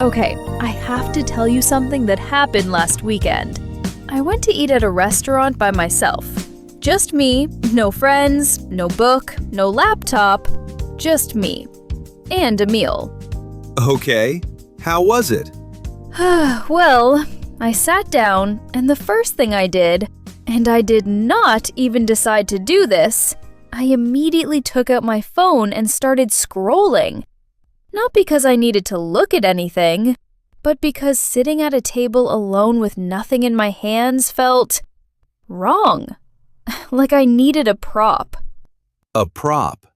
Okay, I have to tell you something that happened last weekend. I went to eat at a restaurant by myself. Just me, no friends, no book, no laptop, just me. And a meal. Okay, how was it? Well, I sat down, and the first thing I did, and I did not even decide to do this, I immediately took out my phone and started scrolling. Not because I needed to look at anything, but because sitting at a table alone with nothing in my hands felt wrong. Like I needed a prop. A prop?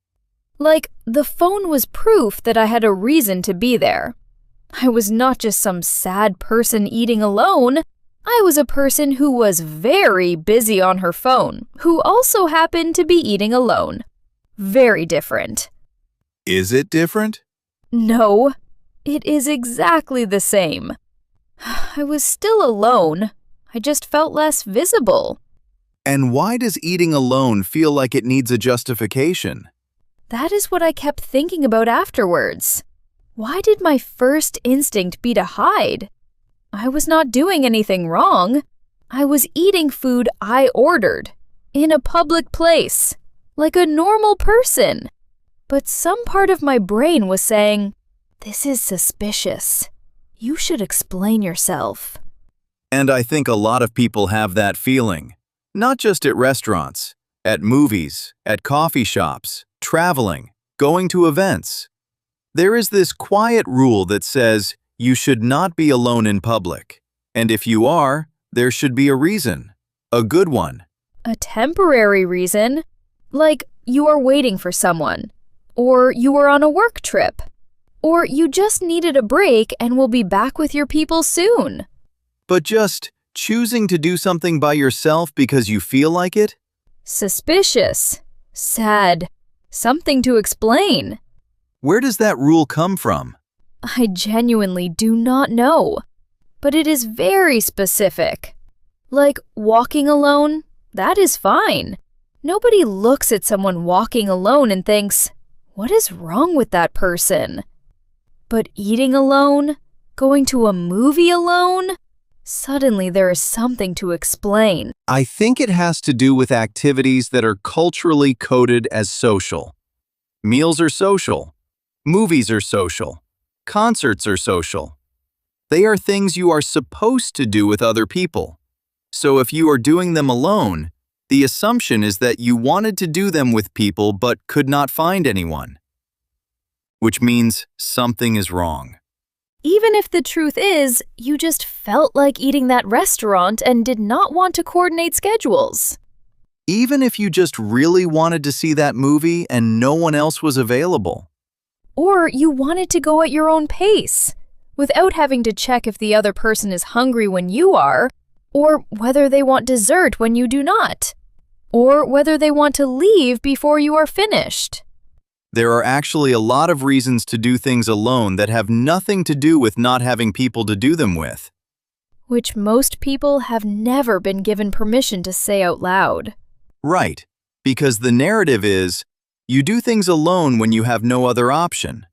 Like the phone was proof that I had a reason to be there. I was not just some sad person eating alone. I was a person who was very busy on her phone, who also happened to be eating alone. Very different. Is it different? No, it is exactly the same. I was still alone. I just felt less visible. And why does eating alone feel like it needs a justification? That is what I kept thinking about afterwards. Why did my first instinct be to hide? I was not doing anything wrong. I was eating food I ordered, in a public place, like a normal person. But some part of my brain was saying, "This is suspicious. You should explain yourself." And I think a lot of people have that feeling. Not just at restaurants, at movies, at coffee shops, traveling, going to events. There is this quiet rule that says you should not be alone in public. And if you are, there should be a reason. A good one. A temporary reason? Like you are waiting for someone. Or you were on a work trip. Or you just needed a break and will be back with your people soon. But just choosing to do something by yourself because you feel like it? Suspicious. Sad. Something to explain. Where does that rule come from? I genuinely do not know. But it is very specific. Like walking alone, that is fine. Nobody looks at someone walking alone and thinks, "What is wrong with that person?" But eating alone? Going to a movie alone? Suddenly there is something to explain. I think it has to do with activities that are culturally coded as social. Meals are social. Movies are social. Concerts are social. They are things you are supposed to do with other people. So if you are doing them alone, the assumption is that you wanted to do them with people but could not find anyone. Which means something is wrong. Even if the truth is, you just felt like eating that restaurant and did not want to coordinate schedules. Even if you just really wanted to see that movie and no one else was available. Or you wanted to go at your own pace, without having to check if the other person is hungry when you are, or whether they want dessert when you do not, or whether they want to leave before you are finished. There are actually a lot of reasons to do things alone that have nothing to do with not having people to do them with. Which most people have never been given permission to say out loud. Right, because the narrative is, you do things alone when you have no other option,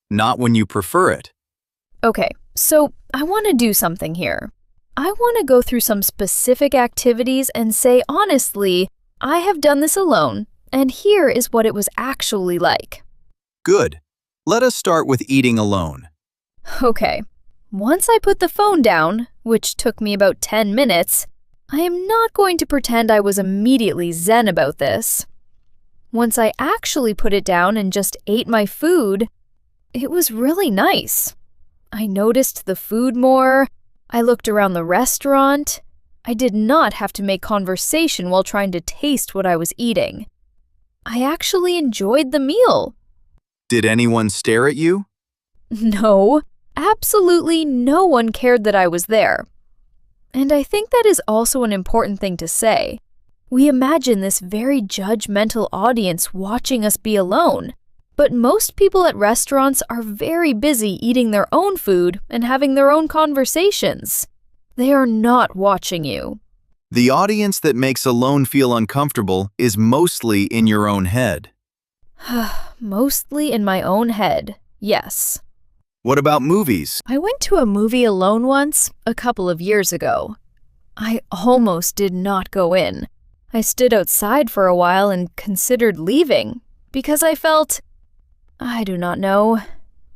not when you prefer it. Okay, so I want to do something here. I want to go through some specific activities and say honestly, I have done this alone, and here is what it was actually like. Good. Let us start with eating alone. Okay, once I put the phone down, which took me about 10 minutes, I am not going to pretend I was immediately zen about this. Once I actually put it down and just ate my food, it was really nice. I noticed the food more. I looked around the restaurant. I did not have to make conversation while trying to taste what I was eating. I actually enjoyed the meal. Did anyone stare at you? No, absolutely no one cared that I was there. And I think that is also an important thing to say. We imagine this very judgmental audience watching us be alone, but most people at restaurants are very busy eating their own food and having their own conversations. They are not watching you. The audience that makes alone feel uncomfortable is mostly in your own head. Mostly in my own head, yes. What about movies? I went to a movie alone once, a couple of years ago. I almost did not go in. I stood outside for a while and considered leaving because I felt, I do not know,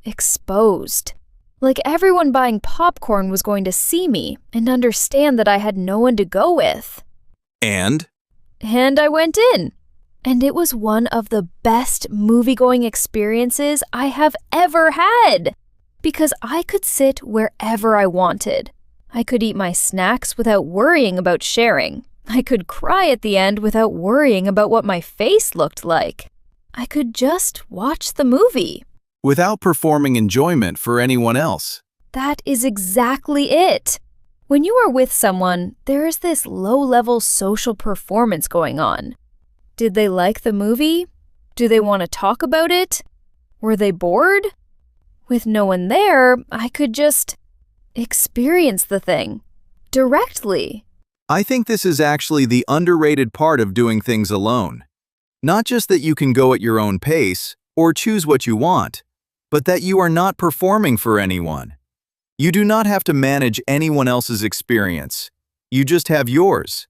exposed. Like everyone buying popcorn was going to see me and understand that I had no one to go with. And I went in. And it was one of the best movie-going experiences I have ever had. Because I could sit wherever I wanted. I could eat my snacks without worrying about sharing. I could cry at the end without worrying about what my face looked like. I could just watch the movie. without performing enjoyment for anyone else. That is exactly it. When you are with someone, there is this low-level social performance going on. Did they like the movie? Do they want to talk about it? Were they bored? With no one there, I could just experience the thing directly. I think this is actually the underrated part of doing things alone. Not just that you can go at your own pace or choose what you want, but that you are not performing for anyone. You do not have to manage anyone else's experience. You just have yours.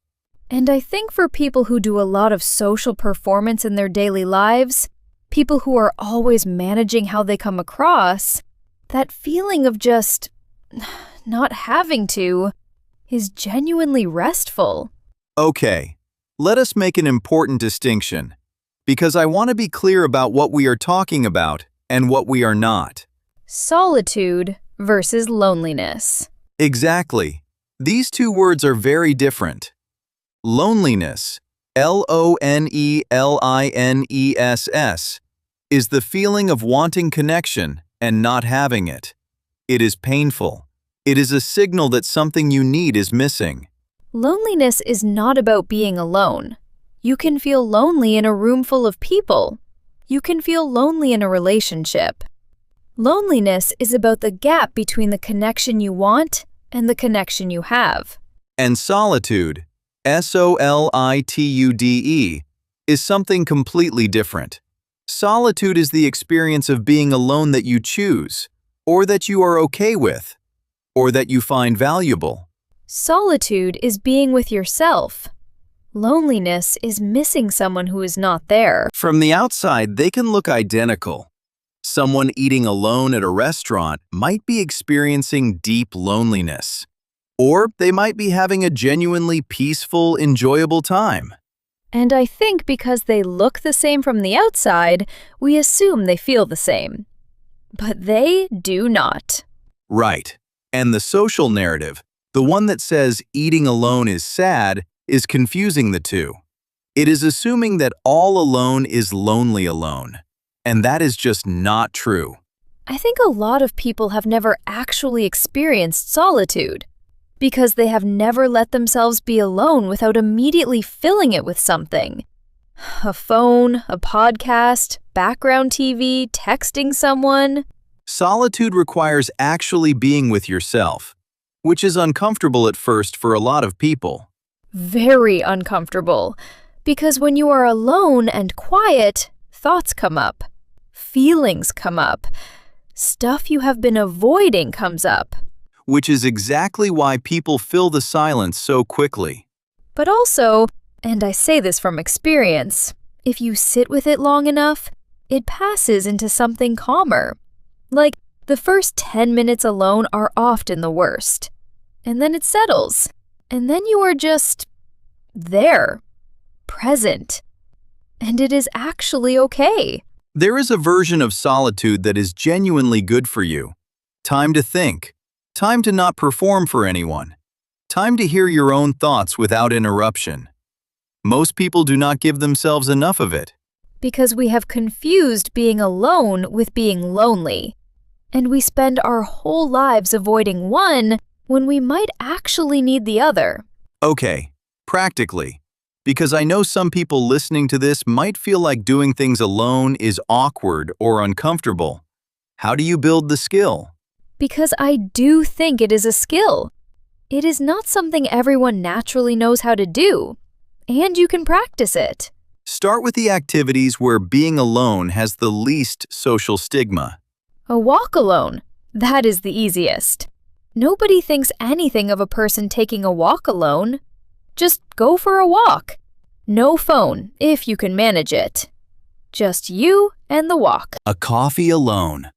And I think for people who do a lot of social performance in their daily lives, people who are always managing how they come across, that feeling of just not having to is genuinely restful. Okay, let us make an important distinction, because I want to be clear about what we are talking about and what we are not. Solitude versus loneliness. Exactly. These two words are very different. Loneliness, L-O-N-E-L-I-N-E-S-S, is the feeling of wanting connection and not having it. It is painful. It is a signal that something you need is missing. Loneliness is not about being alone. You can feel lonely in a room full of people. You can feel lonely in a relationship. Loneliness is about the gap between the connection you want and the connection you have. And solitude, S-O-L-I-T-U-D-E, is something completely different. Solitude is the experience of being alone that you choose, or that you are okay with, or that you find valuable. Solitude is being with yourself. Loneliness is missing someone who is not there. From the outside, they can look identical. Someone eating alone at a restaurant might be experiencing deep loneliness, or they might be having a genuinely peaceful, enjoyable time. And I think because they look the same from the outside, we assume they feel the same. But they do not. Right. And the social narrative, the one that says eating alone is sad, is confusing the two. It is assuming that all alone is lonely alone. And that is just not true. I think a lot of people have never actually experienced solitude because they have never let themselves be alone without immediately filling it with something. A phone, a podcast, background TV, texting someone. Solitude requires actually being with yourself, which is uncomfortable at first for a lot of people. Very uncomfortable, because when you are alone and quiet, thoughts come up, feelings come up, stuff you have been avoiding comes up. Which is exactly why people fill the silence so quickly. But also, and I say this from experience, if you sit with it long enough, it passes into something calmer. Like, the first 10 minutes alone are often the worst. And then it settles. And then you are just there, present. And it is actually okay. There is a version of solitude that is genuinely good for you. Time to think. Time to not perform for anyone. Time to hear your own thoughts without interruption. Most people do not give themselves enough of it. Because we have confused being alone with being lonely. And we spend our whole lives avoiding one when we might actually need the other. Okay, practically. Because I know some people listening to this might feel like doing things alone is awkward or uncomfortable. How do you build the skill? Because I do think it is a skill. It is not something everyone naturally knows how to do, and you can practice it. Start with the activities where being alone has the least social stigma. A walk alone. That is the easiest. Nobody thinks anything of a person taking a walk alone. Just go for a walk. No phone, if you can manage it. Just you and the walk. A coffee alone.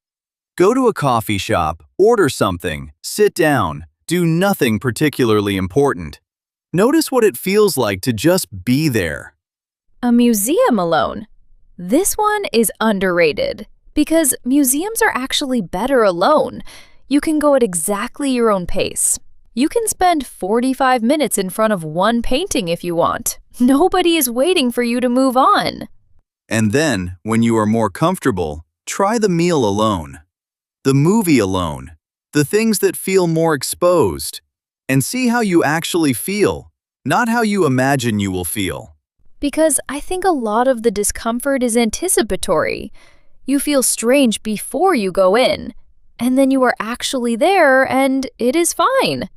Go to a coffee shop, order something, sit down, do nothing particularly important. Notice what it feels like to just be there. A museum alone. This one is underrated because museums are actually better alone. You can go at exactly your own pace. You can spend 45 minutes in front of one painting if you want. Nobody is waiting for you to move on. And then, when you are more comfortable, try the meal alone, the movie alone, the things that feel more exposed, and see how you actually feel, not how you imagine you will feel. Because I think a lot of the discomfort is anticipatory. You feel strange before you go in, and then you are actually there and it is fine.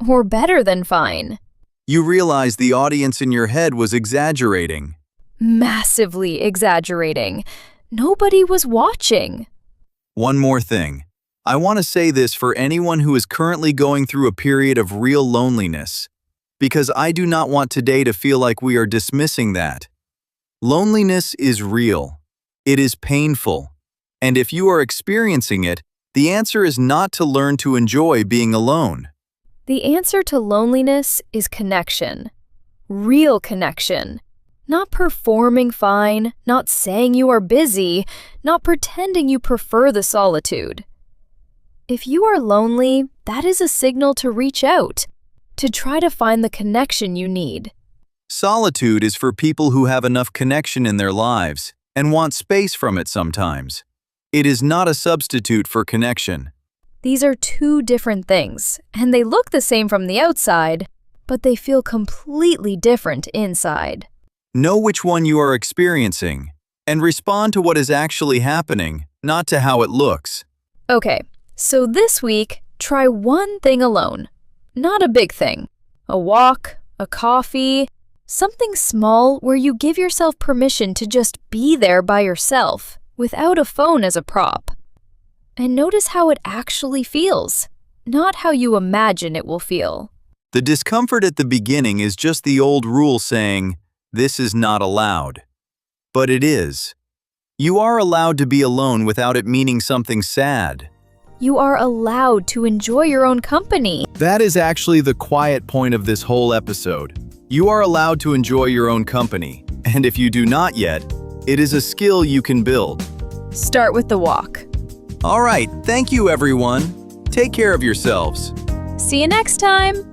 Or better than fine. You realize the audience in your head was exaggerating. Massively exaggerating. Nobody was watching. One more thing. I want to say this for anyone who is currently going through a period of real loneliness, because I do not want today to feel like we are dismissing that. Loneliness is real. It is painful. And if you are experiencing it, the answer is not to learn to enjoy being alone. The answer to loneliness is connection. Real connection. Not performing fine, not saying you are busy, not pretending you prefer the solitude. If you are lonely, that is a signal to reach out, to try to find the connection you need. Solitude is for people who have enough connection in their lives and want space from it sometimes. It is not a substitute for connection. These are two different things, and they look the same from the outside, but they feel completely different inside. Know which one you are experiencing, and respond to what is actually happening, not to how it looks. Okay, so this week, try one thing alone. Not a big thing. A walk, a coffee, something small where you give yourself permission to just be there by yourself, without a phone as a prop. And notice how it actually feels, not how you imagine it will feel. The discomfort at the beginning is just the old rule saying, "This is not allowed." But it is. You are allowed to be alone without it meaning something sad. You are allowed to enjoy your own company. That is actually the quiet point of this whole episode. You are allowed to enjoy your own company, and if you do not yet, it is a skill you can build. Start with the walk. All right, thank you everyone. Take care of yourselves. See you next time.